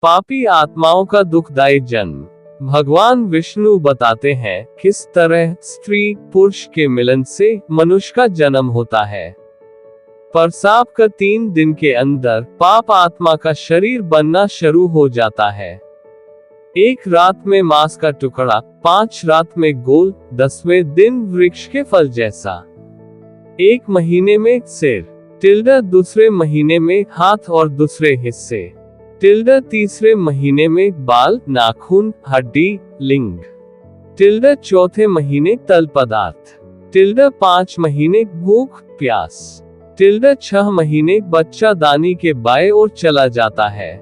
पापी आत्माओं का दुखदायी जन्म। भगवान विष्णु बताते हैं किस तरह स्त्री पुरुष के मिलन से मनुष्य का जन्म होता है। प्रसाव का 3 दिन के अंदर पाप आत्मा का शरीर बनना शुरू हो जाता है। 1 रात में मांस का टुकड़ा, 5 रात में गोल, 10वें दिन वृक्ष के फल जैसा। 1 महीने में सिर टिल्डा, दूसरे महीने में हाथ और दूसरे हिस्से टिल्डा, तीसरे महीने में बाल, नाखून, हड्डी, लिंग टिल्डा, चौथे महीने तल पदार्थ टिल्डा, 5 महीने भूख प्यास टिल्डा, 6 महीने बच्चा दानी के बाएं ओर चला जाता है।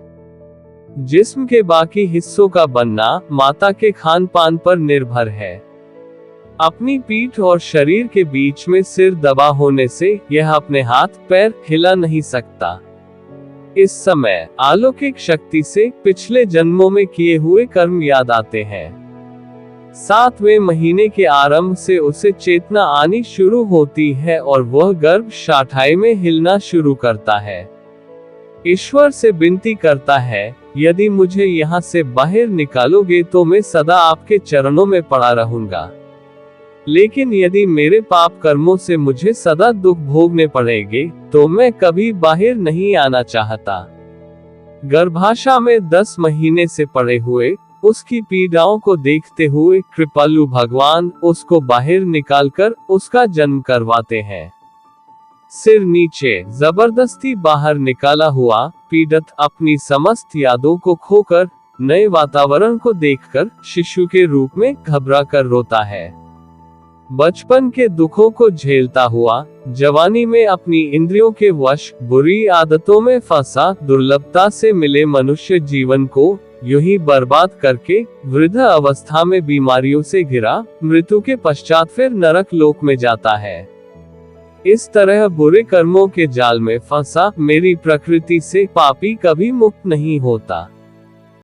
जिस्म के बाकी हिस्सों का बनना माता के खान पान पर निर्भर है। अपनी पीठ और शरीर के बीच में सिर दबा होने से यह अपने हाथ पैर हिला नहीं सकता। इस समय अलौकिक शक्ति से पिछले जन्मों में किए हुए कर्म याद आते हैं। 7वें महीने के आरंभ से उसे चेतना आनी शुरू होती है और वह गर्भ शाठाई में हिलना शुरू करता है। ईश्वर से विनती करता है, यदि मुझे यहाँ से बाहर निकालोगे तो मैं सदा आपके चरणों में पड़ा रहूंगा, लेकिन यदि मेरे पाप कर्मों से मुझे सदा दुख भोगने पड़ेंगे तो मैं कभी बाहर नहीं आना चाहता। गर्भाशय में 10 महीने से पड़े हुए उसकी पीड़ाओं को देखते हुए कृपालु भगवान उसको बाहर निकालकर उसका जन्म करवाते हैं। सिर नीचे जबरदस्ती बाहर निकाला हुआ पीड़ित अपनी समस्त यादों को खोकर नए वातावरण को देखकर शिशु के रूप में घबरा कर रोता है। बचपन के दुखों को झेलता हुआ जवानी में अपनी इंद्रियों के वश बुरी आदतों में फंसा दुर्लभता से मिले मनुष्य जीवन को यूं ही बर्बाद करके वृद्ध अवस्था में बीमारियों से घिरा मृत्यु के पश्चात फिर नरक लोक में जाता है। इस तरह बुरे कर्मों के जाल में फंसा मेरी प्रकृति से पापी कभी मुक्त नहीं होता।